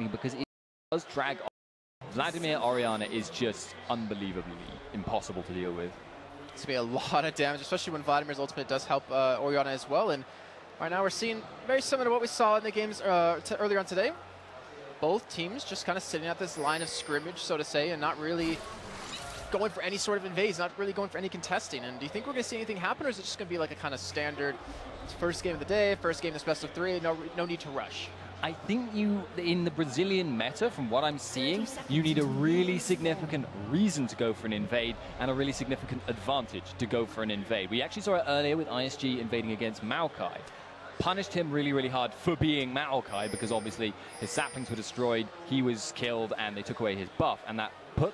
because it does drag on. Vladimir Orianna is just unbelievably impossible to deal with. It's going to be a lot of damage, especially when Vladimir's ultimate does help Orianna as well. And right now we're seeing very similar to what we saw in the games earlier on today. Both teams just kind of sitting at this line of scrimmage, so to say, and not really going for any sort of invades, not really going for any contesting. And do you think we're going to see anything happen, or is it just going to be like a kind of standard first game of the day, first game that's best of 3, no need to rush? I think in the Brazilian meta, from what I'm seeing, you need a really significant reason to go for an invade and a really significant advantage to go for an invade. We actually saw it earlier with ISG invading against Maokai. Punished him really, really hard for being Maokai because obviously his saplings were destroyed, he was killed, and they took away his buff, and that put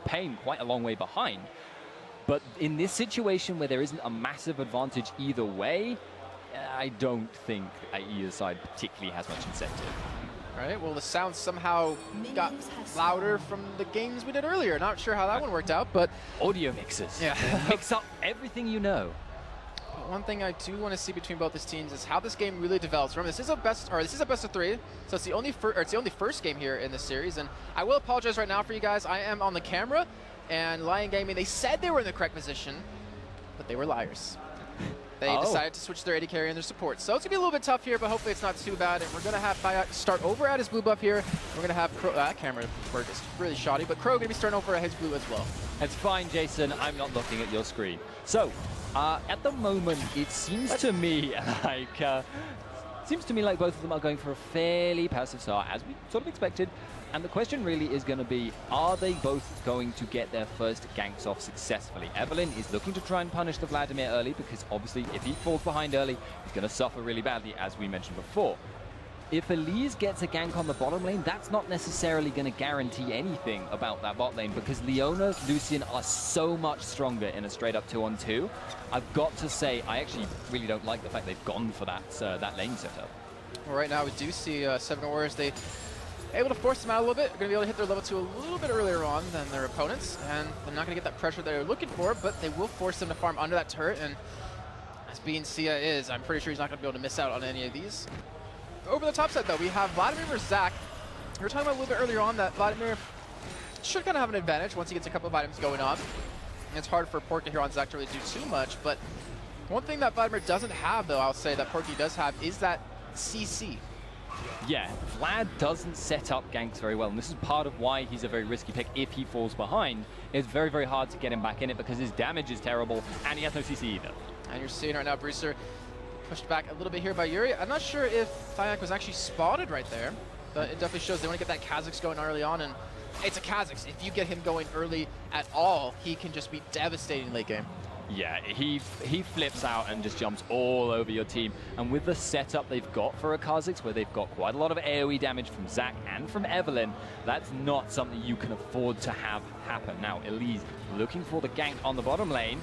Pain quite a long way behind. But in this situation where there isn't a massive advantage either way, I don't think either side particularly has much incentive. All right, well, the sound somehow got louder from the games we did earlier. Not sure how that one worked out, but... Audio mixers. Yeah. Mix up everything you know. But one thing I do want to see between both these teams is how this game really develops. Remember, this is a best of 3, so it's the only first game here in this series. And I will apologize right now for you guys. I am on the camera, and Lyon Gaming, they said they were in the correct position, but they were liars. They decided to switch their AD carry and their support. So it's going to be a little bit tough here, but hopefully it's not too bad. And we're going to have Fayak start over at his blue buff here. We're going to have Crow, that camera work is really shoddy, but Crow going to be starting over at his blue as well. That's fine, Jason. I'm not looking at your screen. So, at the moment, it seems to me like both of them are going for a fairly passive start, as we sort of expected. And the question really is going to be, are they both going to get their first ganks off successfully? Evelyn is looking to try and punish the Vladimir early because obviously if he falls behind early, he's going to suffer really badly, as we mentioned before. If Elise gets a gank on the bottom lane, that's not necessarily going to guarantee anything about that bot lane because Leona, Lucian are so much stronger in a straight-up 2-on-2. I've got to say, I actually really don't like the fact they've gone for that lane setup. Well, right now we do see 7 Warriors. They able to force them out a little bit. They're going to be able to hit their level 2 a little bit earlier on than their opponents, and they're not going to get that pressure they're looking for, but they will force them to farm under that turret, and as being Sia is, I'm pretty sure he's not going to be able to miss out on any of these. Over the top side, though, we have Vladimir versus Zach. We were talking about a little bit earlier on that Vladimir should kind of have an advantage once he gets a couple of items going on. And it's hard for Porky here on Zach to really do too much, but one thing that Vladimir doesn't have, though, I'll say that Porky does have, is that CC. Yeah, Vlad doesn't set up ganks very well, and this is part of why he's a very risky pick if he falls behind. It's very, very hard to get him back in it because his damage is terrible, and he has no CC either. And you're seeing right now, Brewster pushed back a little bit here by Yuri. I'm not sure if Fayak was actually spotted right there, but it definitely shows they want to get that Kha'Zix going early on, and it's a Kha'Zix. If you get him going early at all, he can just be devastating late game. Yeah, he flips out and just jumps all over your team. And with the setup they've got for a Kha'Zix, where they've got quite a lot of AoE damage from Zach and from Evelyn, that's not something you can afford to have happen. Now, Elise looking for the gank on the bottom lane.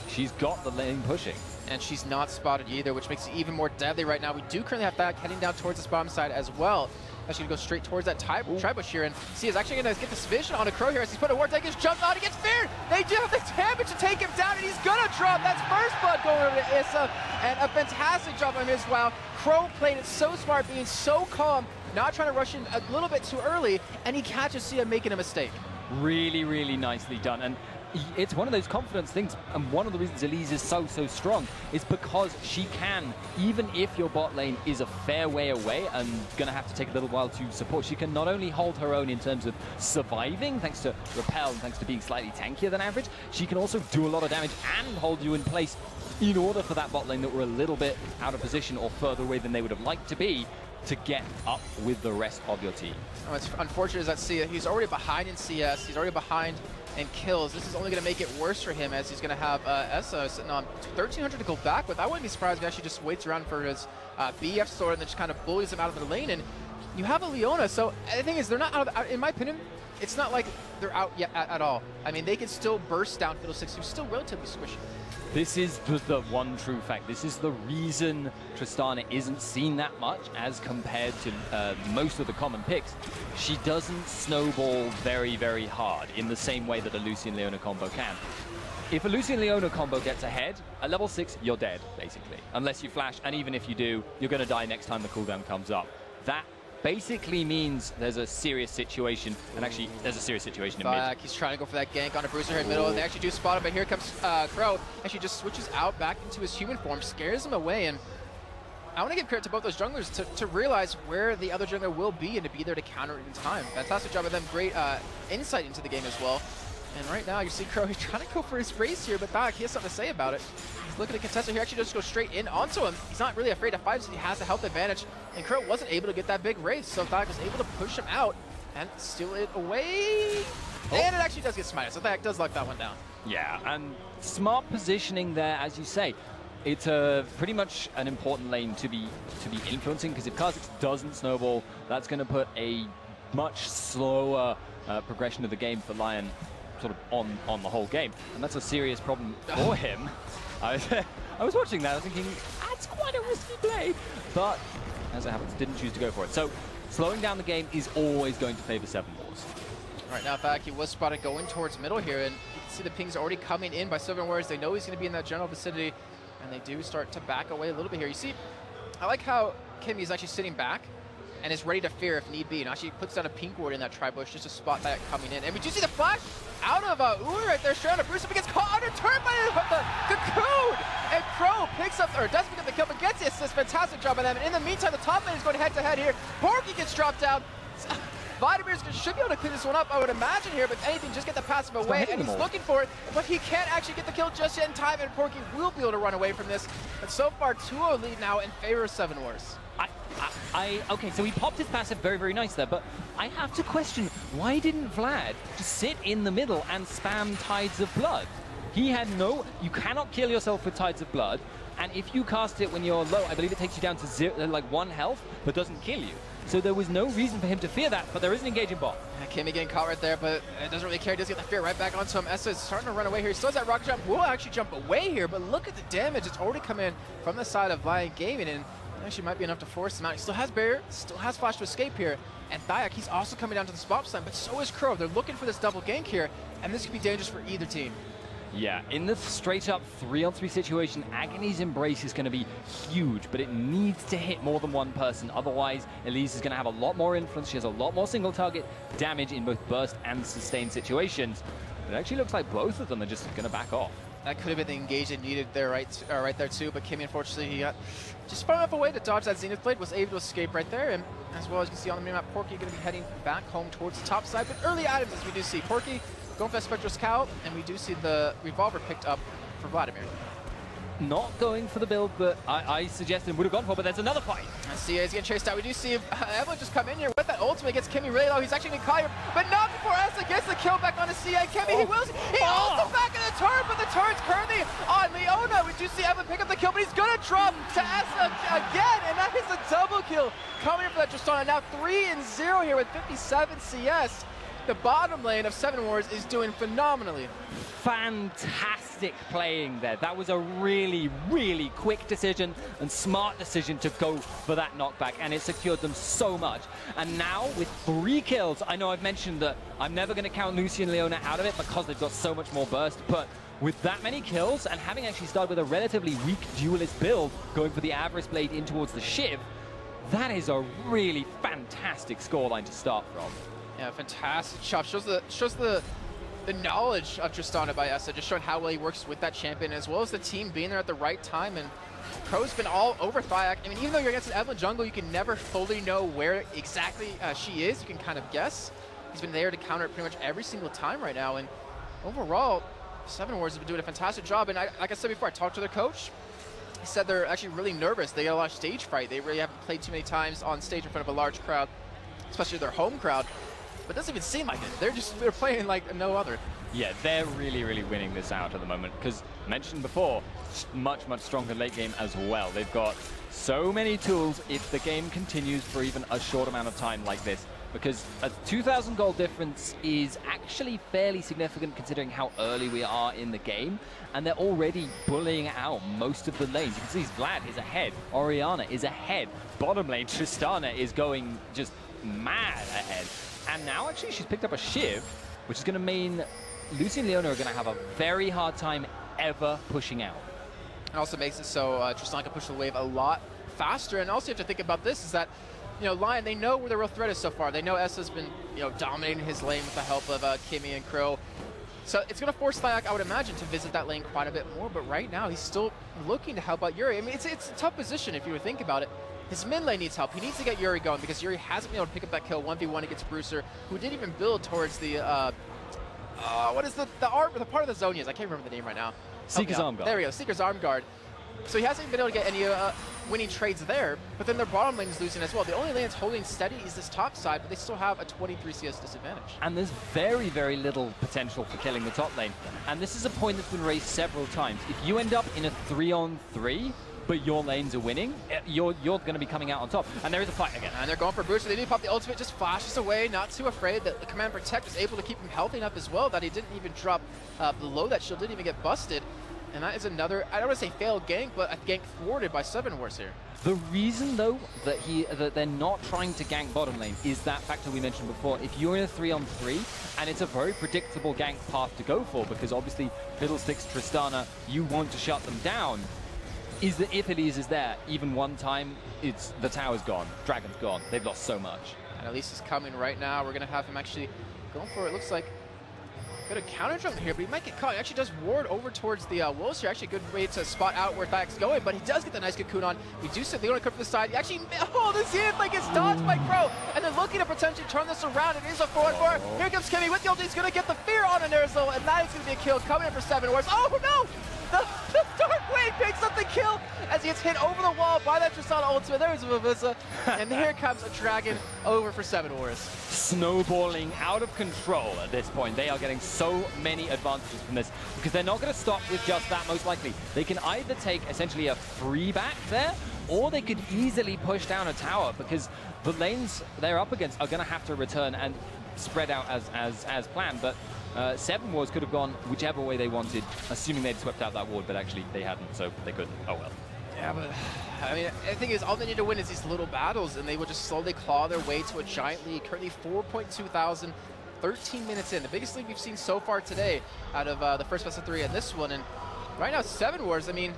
She's got the lane pushing. And she's not spotted either, which makes it even more deadly right now. We do currently have Fayak heading down towards this bottom side as well. Actually going to go straight towards that Tribush here, and Sia is actually going to get this vision on a Crow here as he's put a ward tank, he's jumped out, he gets feared! They do have the damage to take him down, and he's going to drop! That's first blood going over to Issa, and a fantastic job on his wow. Crow played it so smart, being so calm, not trying to rush in a little bit too early, and he catches Sia making a mistake. Really, really nicely done. And it's one of those confidence things, and one of the reasons Elise is so strong is because she can, even if your bot lane is a fair way away and gonna have to take a little while to support, she can not only hold her own in terms of surviving thanks to repel and thanks to being slightly tankier than average, she can also do a lot of damage and hold you in place in order for that bot lane that were a little bit out of position or further away than they would have liked to be to get up with the rest of your team. What's unfortunate is that Sia, he's already behind in CS, he's already behind in kills. This is only going to make it worse for him as he's going to have Essa sitting on 1,300 to go back with. I wouldn't be surprised if he actually just waits around for his BF sword and then just kind of bullies him out of the lane. And you have a Leona, so the thing is, they're not out of, in my opinion, it's not like they're out yet at all. I mean, they can still burst down Fiddlesticks, who's still relatively squishy. This is the one true fact. This is the reason Tristana isn't seen that much as compared to most of the common picks. She doesn't snowball very, very hard in the same way that a Lucian-Leona combo can. If a Lucian-Leona combo gets ahead, at level 6, you're dead, basically. Unless you flash, and even if you do, you're going to die next time the cooldown comes up. That basically means there's a serious situation, and actually there's a serious situation in mid. He's trying to go for that gank on a Bruiser here in the middle, and they actually do spot him, but here comes Crow, and she just switches out back into his human form, scares him away, and I want to give credit to both those junglers to realize where the other jungler will be and to be there to counter it in time. Fantastic job of them, great insight into the game as well. And right now you see Crow, he's trying to go for his race here, but Thyak, he has something to say about it. He's looking at the contestant here, actually just go straight in onto him. He's not really afraid to fight, so he has the health advantage. And Crow wasn't able to get that big race, so Thyak was able to push him out and steal it away. Oh. And it actually does get smited, so Thyak does lock that one down. Yeah, and smart positioning there, as you say. It's pretty much an important lane to be influencing, because if Kha'Zix doesn't snowball, that's going to put a much slower progression of the game for Lyon sort of on the whole game, and that's a serious problem for him. I was watching that, I was thinking, that's quite a risky play, but as it happens, didn't choose to go for it. So slowing down the game is always going to favor Seven Wars. Right now, Thyak, he was spotted going towards middle here, and you can see the pings already coming in by Seven Wars. They know he's going to be in that general vicinity, and they do start to back away a little bit here. You see, I like how Kimmy is actually sitting back and is ready to fear if need be, and actually puts down a pink ward in that tri-bush just to spot that coming in. And we do see the flash out of Uwe right there, straight on Bruce, but gets caught under turn by the Cocoon! And Crow picks up, or doesn't pick up the kill, but gets the assist. Fantastic job by them. And in the meantime, the top lane is going head-to-head here. Porky gets dropped down. Vladimir should be able to clean this one up, I would imagine here, but if anything, just get the passive away, and he's looking for it, but he can't actually get the kill just yet in time, and Porky will be able to run away from this. But so far, 2-0 lead now in favor of Seven Wars. Okay, so he popped his passive very, very nice there, but I have to question, why didn't Vlad just sit in the middle and spam Tides of Blood? He had no, you cannot kill yourself with Tides of Blood, and if you cast it when you're low, I believe it takes you down to 1 health, but doesn't kill you. So there was no reason for him to fear that, but there is an engaging bot. Kimmy getting caught right there, but it doesn't really care. He does get the fear right back onto him. Essa is starting to run away here. He still has that rocket jump. Will actually jump away here, but look at the damage. It's already come in from the side of Lyon Gaming, and actually might be enough to force him out. He still has barrier, still has flash to escape here. And Thyak, he's also coming down to the spot sign, but so is Crow. They're looking for this double gank here, and this could be dangerous for either team. Yeah, in the straight-up 3-on-3 situation, Agony's Embrace is going to be huge, but it needs to hit more than one person. Otherwise, Elise is going to have a lot more influence. She has a lot more single-target damage in both burst and sustained situations. But it actually looks like both of them are just going to back off. That could have been the engage they needed there, right there too, but Kimmy, unfortunately, he got just far enough away to dodge that Zenith Blade, was able to escape right there, and as well as you can see on the minimap, Porky going to be heading back home towards the top side, but early items, as we do see Porky going for that Spectral Scout, and we do see the Revolver picked up for Vladimir. Not going for the build, but I suggested would have gone for, but there's another fight. I see he's getting chased out. We do see Evelyn just come in here with that ultimate, gets Kimmy really low. He's actually going to caught here, but not before Essa gets the kill back on the CA. Kimmy, he wills. He also back in the turn, but the turn's currently on Leona. We do see Evelyn pick up the kill, but he's going to drop to Essa again, and that is a double kill coming in for that Tristana. Now 3-0 here with 57 CS. The bottom lane of Seven Wars is doing phenomenally. Fantastic playing there. That was a really, really quick decision and smart decision to go for that knockback, and it secured them so much. And now with 3 kills, I know I've mentioned that I'm never going to count Lucy and Leona out of it because they've got so much more burst, but with that many kills and having actually started with a relatively weak duelist build, going for the Avarice Blade in towards the Shiv, that is a really fantastic scoreline to start from. Yeah, fantastic job. Shows the knowledge of Tristana by Essa, just showing how well he works with that champion, as well as the team being there at the right time. And Crow's been all over Thyak. I mean, even though you're against an Evelyn jungle, you can never fully know where exactly she is. You can kind of guess. He's been there to counter it pretty much every single time right now. And overall, Seven Wars have been doing a fantastic job. And like I said before, I talked to their coach. He said they're actually really nervous. They got a lot of stage fright. They really haven't played too many times on stage in front of a large crowd, especially their home crowd. But it doesn't even seem like it. They're playing like no other. Yeah, they're really, really winning this out at the moment, because mentioned before, much stronger late game as well. They've got so many tools if the game continues for even a short amount of time like this, because a 2,000 gold difference is actually fairly significant considering how early we are in the game, and they're already bullying out most of the lanes. You can see Vlad is ahead, Orianna is ahead, bottom lane Tristana is going just mad ahead. And now actually she's picked up a Shiv, which is going to mean Lucy and Leona are going to have a very hard time ever pushing out. It also makes it so Tristana can push the wave a lot faster. And also you have to think about this, is that you know, Lyon, they know where the real threat is so far. They know Essa's been, you know, dominating his lane with the help of Kimmy and Crow. So it's going to force Lyon, I would imagine, to visit that lane quite a bit more. But right now, he's still looking to help out Yuri. I mean, it's a tough position if you would think about it. His mid lane needs help. He needs to get Yuri going because Yuri hasn't been able to pick up that kill 1v1 against Brewster, who didn't even build towards the, what is the part of the zone he is? I can't remember the name right now. Seeker's Arm Guard. There we go, Seeker's Arm Guard. So he hasn't been able to get any winning trades there, but then their bottom lane is losing as well. The only lane that's holding steady is this top side, but they still have a 23 CS disadvantage. And there's very, very little potential for killing the top lane. And this is a point that's been raised several times. If you end up in a 3-on-3, but your lanes are winning, you're going to be coming out on top. And there is a fight again. And they're going for Brewster. They do pop the ultimate, just flashes away, not too afraid. That the Command Protect was able to keep him healthy enough as well that he didn't even drop below that shield, didn't even get busted. And that is another, I don't want to say failed gank, but a gank thwarted by 7 Wars here. The reason, though, that they're not trying to gank bottom lane is that factor we mentioned before. If you're in a 3-on-3, and it's a very predictable gank path to go for, because obviously Fiddlesticks, Tristana, you want to shut them down, is that if Elise is there, even one time, it's the tower's gone, Dragon's gone. They've lost so much. And Elise is coming right now. We're going to have him actually going for it. Looks like a bit of counter jump here, but he might get caught. He actually does ward over towards the wolves here. Actually a good way to spot out where Thak's going, but he does get the nice cocoon on. We do see Leon come from the side. He actually, oh, this hit like it's dodged by Crow, and then looking to potentially turn this around. It is a 4-4. Here comes Kimmy with the ult. He's going to get the fear on Anerzo, and that is going to be a kill coming in for 7 Wars. Oh no! The Dark Wave picks up the kill as he gets hit over the wall by that Tristana ultimate. There's Vavisa, and here comes a Dragon over for 7 Wars. Snowballing out of control at this point. They are getting so many advantages from this because they're not going to stop with just that, most likely. They can either take essentially a free back there, or they could easily push down a tower because the lanes they're up against are going to have to return and spread out as planned. But 7 Wars could have gone whichever way they wanted, assuming they'd swept out that ward, but actually they hadn't, so they couldn't. Oh well. Yeah, but I mean, the thing is, all they need to win is these little battles, and they will just slowly claw their way to a giant lead. Currently 4.2 thousand, 13 minutes in. The biggest lead we've seen so far today out of the first best of 3 and this one. And right now, 7 Wars, I mean,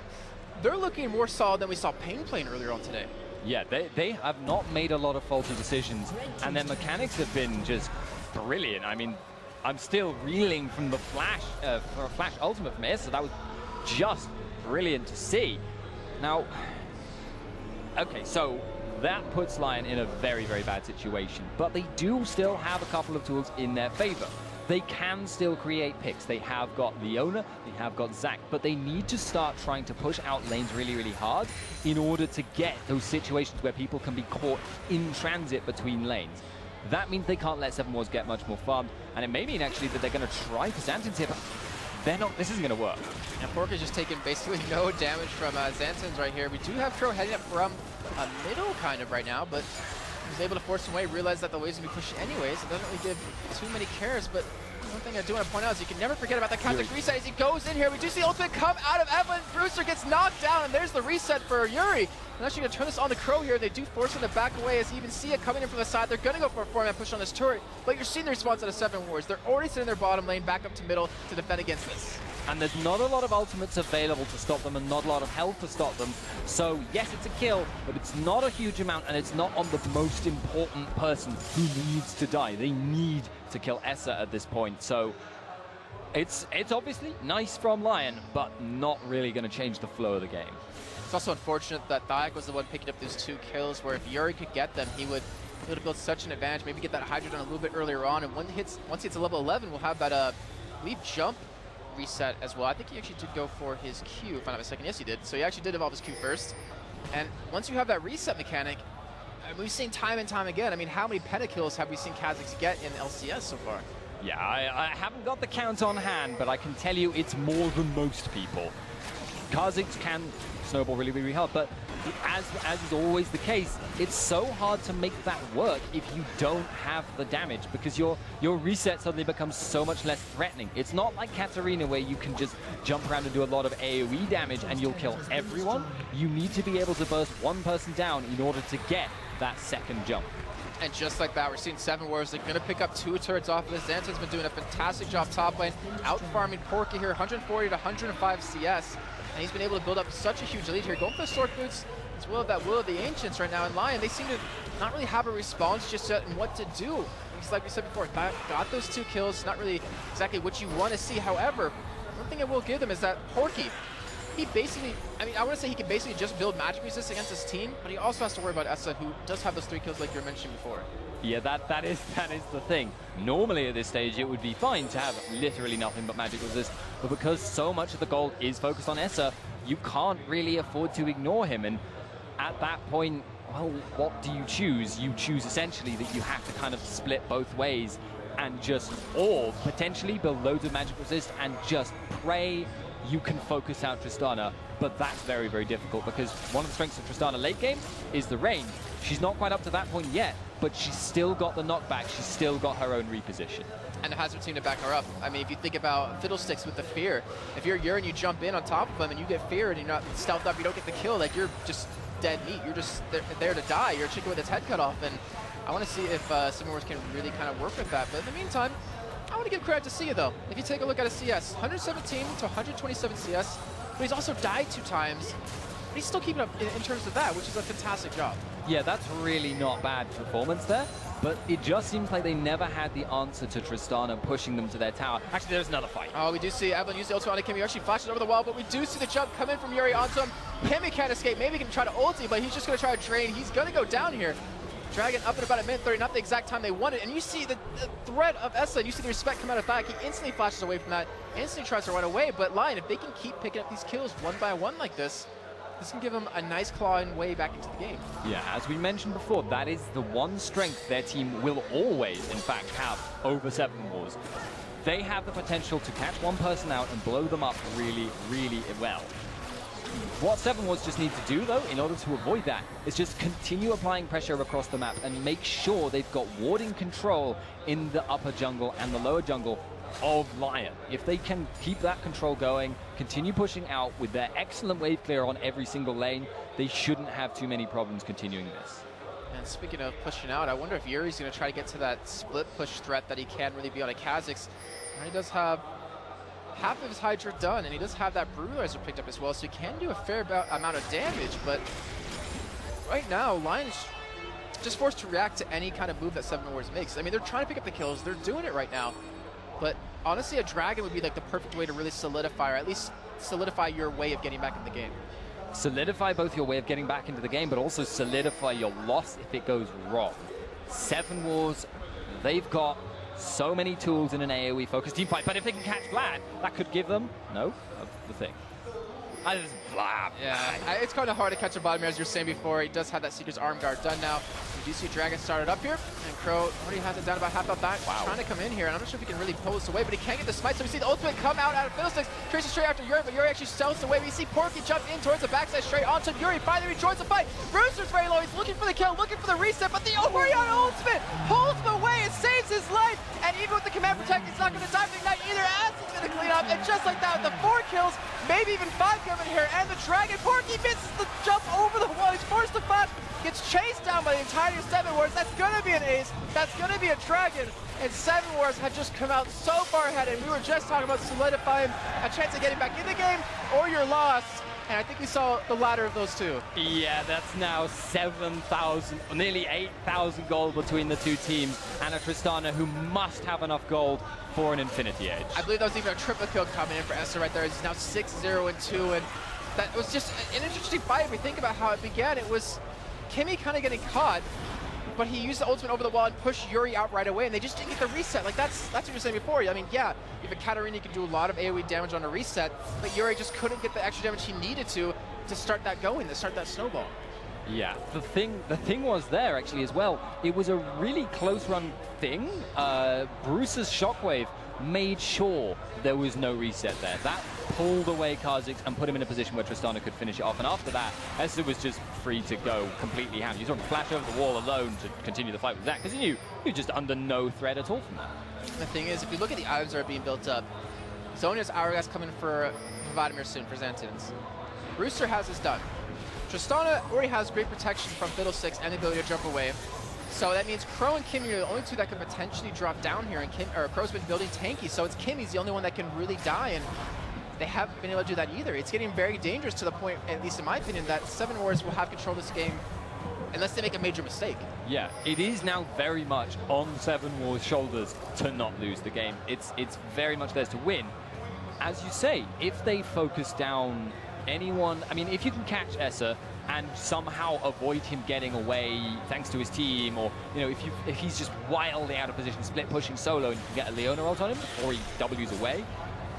they're looking more solid than we saw Pain playing earlier on today. Yeah, they have not made a lot of faulty decisions, and their mechanics have been just brilliant. I mean, I'm still reeling from the Flash ultimate from Issa. That was just brilliant to see. Now, okay, so that puts Lyon in a very, very bad situation, but they do still have a couple of tools in their favor. They can still create picks. They have got Leona, they have got Zac, but they need to start trying to push out lanes really, really hard in order to get those situations where people can be caught in transit between lanes. That means they can't let 7 Wars get much more farmed, and it may mean actually that they're going to try for Xanthans here, but they're not. This isn't going to work. And Pork is just taking basically no damage from Xanthans right here. We do have Crow heading up from middle kind of right now, but he's able to force him away, realize that the wave's going to be pushed anyways. It doesn't really give too many cares, but one thing I do want to point out is you can never forget about that counter reset as he goes in here. We do see the ultimate come out of Evelyn. Brewster gets knocked down, and there's the reset for Yuri. And actually going to turn this on the Crow here. They do force him to back away as you even see it coming in from the side. They're going to go for a 4-man push on this turret, but you're seeing the response out of 7 Wars. They're already sitting in their bottom lane, back up to middle to defend against this. And there's not a lot of ultimates available to stop them and not a lot of health to stop them. So yes, it's a kill, but it's not a huge amount, and it's not on the most important person who needs to die. They need to kill Essa at this point. So it's obviously nice from Lyon, but not really going to change the flow of the game. It's also unfortunate that Thyak was the one picking up those 2 kills, where if Yuri could get them, he would have built such an advantage, maybe get that Hydra done a little bit earlier on, and once he hits a level 11, we'll have that, I believe, jump reset as well. I think he actually did go for his Q, if I'm not mistaken. Yes, he did. So he actually did evolve his Q first. And once you have that reset mechanic, we've seen time and time again. I mean, how many pentakills have we seen Kha'Zix get in LCS so far? Yeah, I haven't got the count on hand, but I can tell you it's more than most people. Kha'Zix can snowball really, really hard, but as is always the case, it's so hard to make that work if you don't have the damage, because your reset suddenly becomes so much less threatening. It's not like Katarina where you can just jump around and do a lot of AoE damage and you'll kill everyone. You need to be able to burst one person down in order to get that second jump. And just like that, we're seeing 7 Wars. They're going to pick up 2 turrets off of this. Xanthans been doing a fantastic job top lane, out-farming Porky here, 140 to 105 CS. And he's been able to build up such a huge lead here. Going for the Stork Boots, It's will of the Ancients right now in Lyon. They seem to not really have a response just yet and what to do. Because like we said before, got those 2 kills, not really exactly what you want to see. However, one thing I will give them is that Porky, he basically, I mean, I want to say he can basically just build magic resist against his team, but he also has to worry about Essa, who does have those 3 kills like you were mentioning before. Yeah, that is the thing. Normally at this stage it would be fine to have literally nothing but magic resist, but because so much of the gold is focused on Essa, you can't really afford to ignore him. And at that point, well, what do you choose? You choose essentially that you have to kind of split both ways and just, or potentially build loads of magic resist and just pray you can focus out Tristana. But that's very, very difficult because one of the strengths of Tristana late game is the range. She's not quite up to that point yet, but she's still got the knockback. She's still got her own reposition. And has her team to back her up. I mean, if you think about Fiddlesticks with the fear, if you're Yuri and you jump in on top of him and you get feared and you're not stealthed up, you don't get the kill, like you're just dead meat. You're just there to die. You're a chicken with its head cut off. And I want to see if Seven Wars can really kind of work with that. But in the meantime, I want to give credit to Sia, though. If you take a look at his CS, 117 to 127 CS, but he's also died 2 times. But he's still keeping up in terms of that, which is a fantastic job. Yeah, that's really not bad performance there. But it just seems like they never had the answer to Tristana pushing them to their tower. Actually, there's another fight. Oh, we do see Evelyn use the ulti on Kimmy. Actually flashes over the wall, but we do see the jump come in from Yuri onto him. Kimmy can't escape. Maybe he can try to ulti, but he's just going to try to drain. He's going to go down here. Dragon up in about 1:30, not the exact time they wanted. And you see the threat of Essa, and you see the respect come out of back. He instantly flashes away from that, instantly tries to run away. But Lyon, if they can keep picking up these kills one by one like this can give them a nice clawing way back into the game. Yeah, as we mentioned before, that is the one strength their team will always, in fact, have over Seven Wars. They have the potential to catch one person out and blow them up really, really well. What Seven Wars just need to do, though, in order to avoid that, is just continue applying pressure across the map and make sure they've got warding control in the upper jungle and the lower jungle of Lyon. If they can keep that control going, continue pushing out with their excellent wave clear on every single lane, they shouldn't have too many problems continuing this. And speaking of pushing out, I wonder if Yuri's going to try to get to that split push threat that he can really be on a Kha'Zix. And he does have half of his Hydra done, and he does have that Brutalizer picked up as well, so he can do a fair amount of damage, but right now, Lyon is just forced to react to any kind of move that Seven Wars makes. I mean, they're trying to pick up the kills, they're doing it right now. But honestly, a dragon would be like the perfect way to really solidify, or at least solidify your way of getting back in the game. Solidify both your way of getting back into the game, but also solidify your loss if it goes wrong. Seven Wars, they've got so many tools in an AoE-focused team fight, but if they can catch Vlad, that could give them, no, the thing. I just blah. Yeah, it's kind of hard to catch a bottom as you were saying before. He does have that Seeker's arm guard done now. You do see Dragon started up here, and Crow already has it down about half out back. Wow. Trying to come in here, and I'm not sure if he can really pull this away, but he can't get the smite. So we see the ultimate come out of Fiddlesticks, traces straight after Yuri, but Yuri actually stealths away. We see Porky jump in towards the backside straight onto Yuri. Finally rejoins the fight. Brewster's very low. He's looking for the kill, looking for the reset, but the Orion ultimate pulls him away and saves his life. And even with the command protect, he's not going to die from Ignite either. As he's going to clean up, and just like that, with the 4 kills, maybe even 5 coming here, and the Dragon, Porky misses the jump over the wall. He's forced to flash, gets chased down by the entire Seven Wars. That's going to be an ace. That's going to be a Dragon. And Seven Wars had just come out so far ahead, and we were just talking about solidifying a chance of getting back in the game, or you're lost. And I think we saw the latter of those two. Yeah, that's now 7,000, nearly 8,000 gold between the two teams, and a Tristana who must have enough gold for an Infinity Edge. I believe that was even a triple kill coming in for Essa right there. He's now 6-0-2, and that was just an interesting fight. If we think about how it began, it was Kimmy kind of getting caught, but he used the ultimate over the wall and pushed Yuri out right away, and they just didn't get the reset. Like, that's what you were saying before. I mean, yeah, if a Katarina can do a lot of AoE damage on a reset, but Yuri just couldn't get the extra damage he needed to start that going, to start that snowball. Yeah, the thing was there actually as well. It was a really close run thing. Bruce's Shockwave made sure there was no reset there. That pulled away Kha'Zix and put him in a position where Tristana could finish it off. And after that, Essa was just free to go completely hammed. You saw him flash over the wall alone to continue the fight with Zach, because he knew he was just under no threat at all from that. The thing is, if you look at the items that are being built up, Zonya's Hourglass coming for Vladimir soon for Xantins. Rooster has this done. Tristana already has great protection from Fiddlesticks and the ability to jump away. So that means Crow and Kimmy are the only two that could potentially drop down here, and Crow's been building tanky, so it's Kimmy's the only one that can really die. And they haven't been able to do that either. It's getting very dangerous to the point, at least in my opinion, that Seven Wars will have control of this game unless they make a major mistake. Yeah, it is now very much on Seven Wars' shoulders to not lose the game. It's very much theirs to win. As you say, if they focus down anyone, I mean, if you can catch Essa and somehow avoid him getting away thanks to his team, or, you know, if he's just wildly out of position, split pushing solo, and you can get a Leona ult on him before he W's away,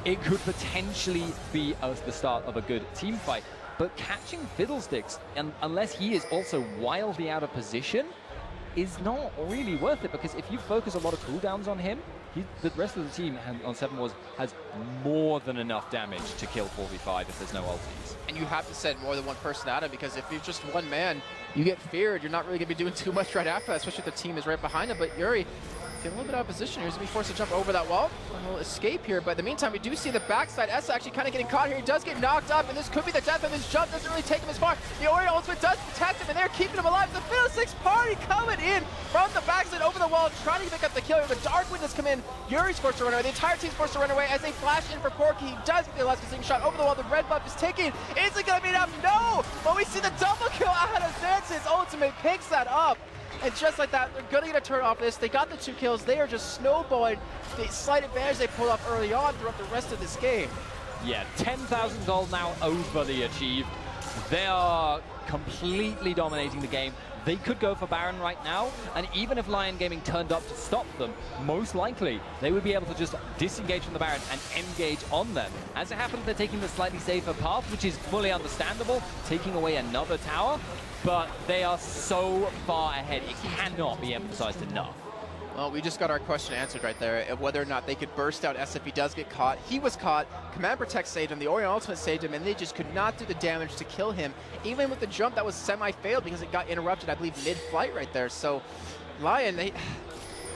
it could potentially be the start of a good team fight. But catching Fiddlesticks, and unless he is also wildly out of position, is not really worth it, because if you focus a lot of cooldowns on him, the rest of the team on Seven Wars has more than enough damage to kill 4v5 if there's no ultis. And you have to send more than one person at him, because if you're just one man, you get feared. You're not really going to be doing too much right after that, especially if the team is right behind him. But Yuri getting a little bit out of position here. He's going to be forced to jump over that wall. A little escape here, but in the meantime, we do see the backside. Essa actually kind of getting caught here. He does get knocked up, and this could be the death of his jump. Doesn't really take him as far. The Orion ultimate does protect him, and they're keeping him alive. The Fiddlesticks party coming in from the backside over the wall, trying to pick up the kill. The Dark Wind has come in. Yuri's forced to run away. The entire team's forced to run away as they flash in for Porky. He does get the last missing shot over the wall. The red buff is taken. Is it going to be enough? No! But we see the double kill out of Zance's ultimate. Picks that up. And just like that, they're going to get a turn off this. They got the 2 kills. They are just snowballing the slight advantage they pulled off early on throughout the rest of this game. Yeah, 10,000 gold now overly achieved. They are completely dominating the game. They could go for Baron right now, and even if Lyon Gaming turned up to stop them, most likely they would be able to just disengage from the Baron and engage on them. As it happens, they're taking the slightly safer path, which is fully understandable, taking away another tower, but they are so far ahead, it cannot be emphasized enough. Well, we just got our question answered right there, of whether or not they could burst out S if he does get caught. He was caught, Command Protect saved him, the Orion Ultimate saved him, and they just could not do the damage to kill him, even with the jump that was semi-failed because it got interrupted, I believe, mid-flight right there. So, Lyon, they're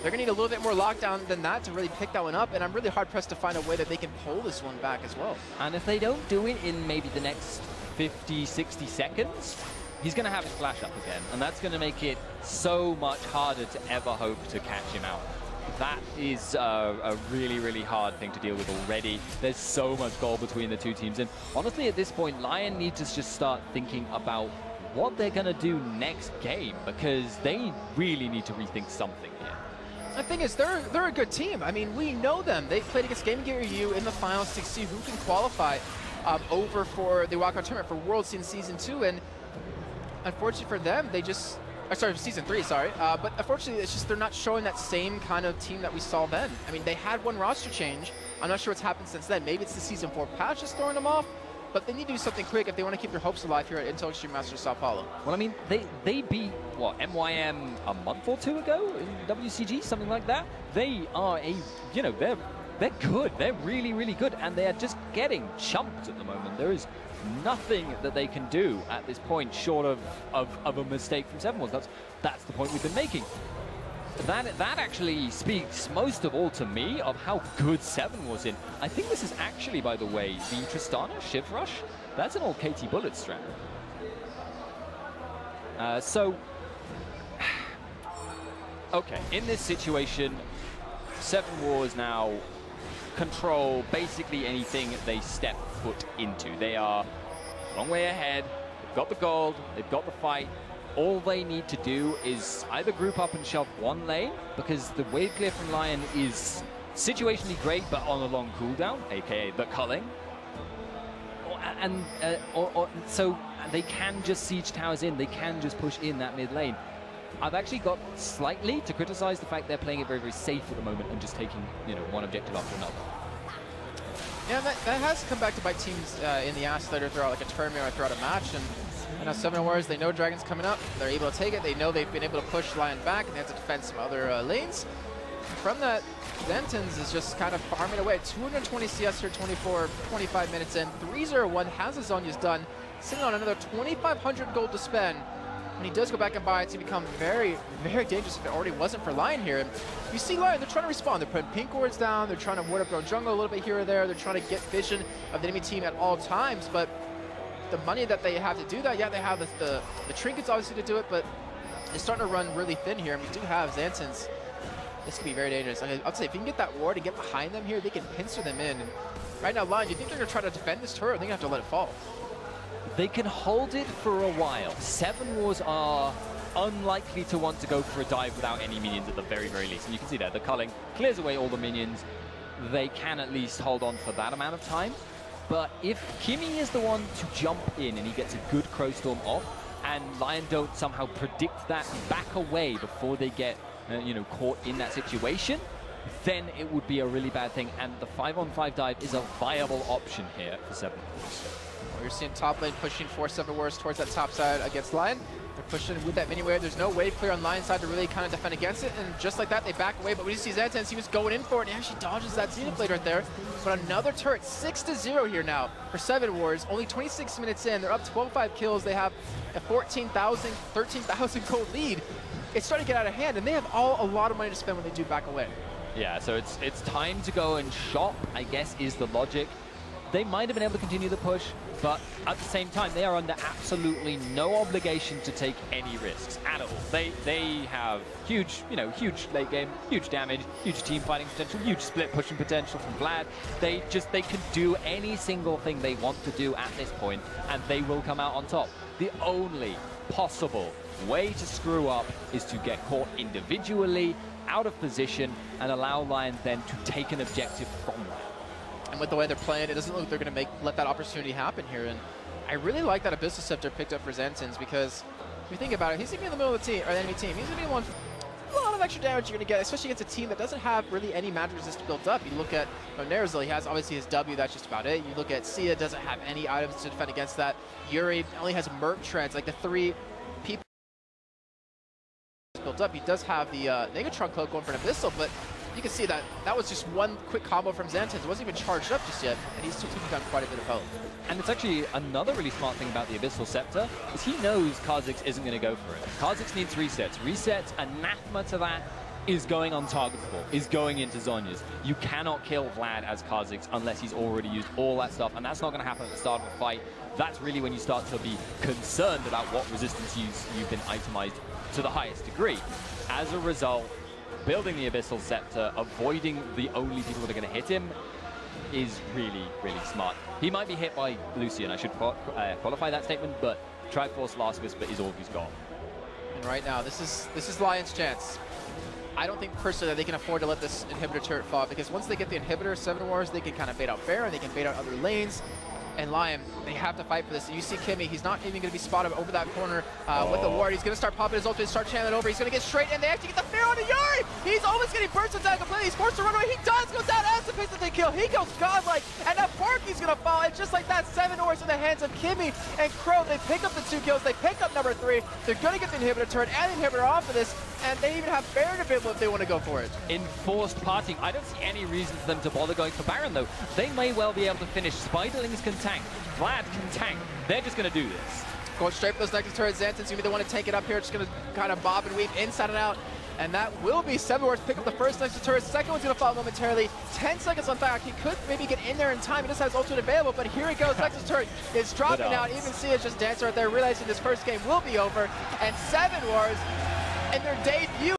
going to need a little bit more lockdown than that to really pick that one up, and I'm really hard-pressed to find a way that they can pull this one back as well. And if they don't do it in maybe the next 50, 60 seconds, he's going to have his flash up again, and that's going to make it so much harder to ever hope to catch him out. That is a really, really hard thing to deal with already. There's so much goal between the two teams, and honestly at this point, Lyon needs to just start thinking about what they're going to do next game, because they really need to rethink something here. The thing is, they're a good team. I mean, we know them. They played against Game Gear U in the finals to see who can qualify over for the walkout tournament for Worlds in Season 2, and unfortunately for them, they just, sorry, Season 3, sorry. But unfortunately, it's just they're not showing that same kind of team that we saw then. I mean, they had one roster change. I'm not sure what's happened since then. Maybe it's the Season 4 patch just throwing them off. But they need to do something quick if they want to keep their hopes alive here at Intel Extreme Masters Sao Paulo. Well, I mean, they beat, what, MYM a month or two ago in WCG, something like that? They are you know, they're good. They're really, really good. And they are just getting chumped at the moment. There is nothing that they can do at this point short of a mistake from Seven Wars. That's the point we've been making. That actually speaks most of all to me of how good Seven was in. I think this is actually, by the way, the Tristana Shiv Rush. That's an old KT Bullet strap. Okay, in this situation, Seven Wars now control basically anything they step foot into. They are a long way ahead. They've got the gold, they've got the fight. All they need to do is either group up and shove one lane, because the wave clear from Lyon is situationally great, but on a long cooldown, aka the culling. So they can just siege towers in, they can just push in that mid lane. I've actually got slightly to criticize the fact they're playing it very, very safe at the moment and just taking, you know, one objective after another. Yeah, that has come back to bite teams in the ass later throughout like a tournament or throughout a match. And I know Seven Wars, they know Dragon's coming up. They're able to take it. They know they've been able to push Lyon back, and they have to defend some other lanes. And from that, Zentons is just kind of farming away. 220 CS here, 25 minutes in. 301 has his Zonya's done. Sitting on another 2,500 gold to spend. When he does go back and buy it, to become very, very dangerous if it already wasn't for Lyon here. And you see Lyon, they're trying to respond. They're putting pink wards down. They're trying to ward up their own jungle a little bit here or there. They're trying to get vision of the enemy team at all times. But the money that they have to do that, yeah, they have the trinkets obviously to do it, but they're starting to run really thin here. And we do have Zantons. This could be very dangerous. I'd say if you can get that ward and get behind them here, they can pincer them in. And Right now, Lyon, do you think they're going to try to defend this turret, or are they going to have to let it fall? They can hold it for a while. Seven Wars are unlikely to want to go for a dive without any minions at the very, very least. And you can see there, the culling clears away all the minions. They can at least hold on for that amount of time. But if Kimmy is the one to jump in and he gets a good Crowstorm off, and Lyon don't somehow predict that, back away before they get caught in that situation, then it would be a really bad thing. And the 5-on-5 dive is a viable option here for 7 Wars. Well, you're seeing top lane pushing 4-7 Wars towards that top side against Lyon. They're pushing with that mini wave. There's no wave clear on Lion's side to really kind of defend against it, and just like that, they back away. But when you see Zenitans, he was going in for it, and he actually dodges that Zenith Blade right there. But another turret, 6-0 here now for 7 Wars. Only 26 minutes in, they're up 12-5 kills. They have a 14,000, 13,000 gold lead. It's starting to get out of hand, and they have a lot of money to spend when they do back away. Yeah, so it's time to go and shop, I guess, is the logic. They might have been able to continue the push, but at the same time, they are under absolutely no obligation to take any risks at all. They have huge, huge late game, huge damage, huge team fighting potential, huge split pushing potential from Vlad. They can do any single thing they want to do at this point, and they will come out on top. The only possible way to screw up is to get caught individually, out of position, and allow Lyon then to take an objective from that. And with the way they're playing, it doesn't look like they're going to let that opportunity happen here. And I really like that Abyssal Scepter picked up for Zenitans, because if you think about it, he's going to be in the middle of the team, or the enemy team. He's going to be the one. A lot of extra damage you're going to get, especially against a team that doesn't have really any magic resist built up. You look at Nerazil, he has obviously his W, that's just about it. You look at Sia, doesn't have any items to defend against that. Yuri only has Merc Treads, like the 3 people built up. He does have the Negatron Cloak going for an Abyssal, but you can see that that was just one quick combo from Zenitans. It wasn't even charged up just yet, and he's still taking down quite a bit of health. And it's actually another really smart thing about the Abyssal Scepter, is he knows Kha'Zix isn't going to go for it. Kha'Zix needs resets. Resets, anathema to that, is going untargetable, is going into Zhonya's. You cannot kill Vlad as Kha'Zix unless he's already used all that stuff, and that's not going to happen at the start of a fight. That's really when you start to be concerned about what resistance you've been itemized to the highest degree. As a result, building the Abyssal Scepter, avoiding the only people that are going to hit him, is really, really smart. He might be hit by Lucian, I should qualify that statement, but Triforce Last Whisper is all he's got. And right now, this is Lion's chance. I don't think personally that they can afford to let this inhibitor turret fall, because once they get the inhibitor, 7 Wars, they can kind of bait out Baron, they can bait out other lanes. And Lyon, they have to fight for this. You see Kimmy, he's not even going to be spotted over that corner with the ward. He's going to start popping his ultimate, start channeling over. He's going to get straight, and they actually get the Fear on the Yuri! He's almost getting bursted down completely. He's forced to run away. He does go down as the piece that they kill. He goes godlike, and now Porky's going to fall. And just like that, 7 Wars in the hands of Kimmy and Crow. They pick up the 2 kills. They pick up number 3. They're going to get the inhibitor turret and the inhibitor off of this, and they even have Baron available if they want to go for it. Enforced partying. I don't see any reason for them to bother going for Baron, though. They may well be able to finish. Spiderlings can tank. Vlad can tank. They're just going to do this. Going straight for those Nexus turrets. Zenitans going to be the one to take it up here. Just going to kind of bob and weave inside and out. And that will be 7 Wars pick up the first Nexus turret. Second one's going to follow momentarily. 10 seconds on Thayak. He could maybe get in there in time. He just has ultimate available, but here he goes. Nexus turret is dropping out. Even Sia just dancing right there, realizing this first game will be over. And 7 Wars in their debut.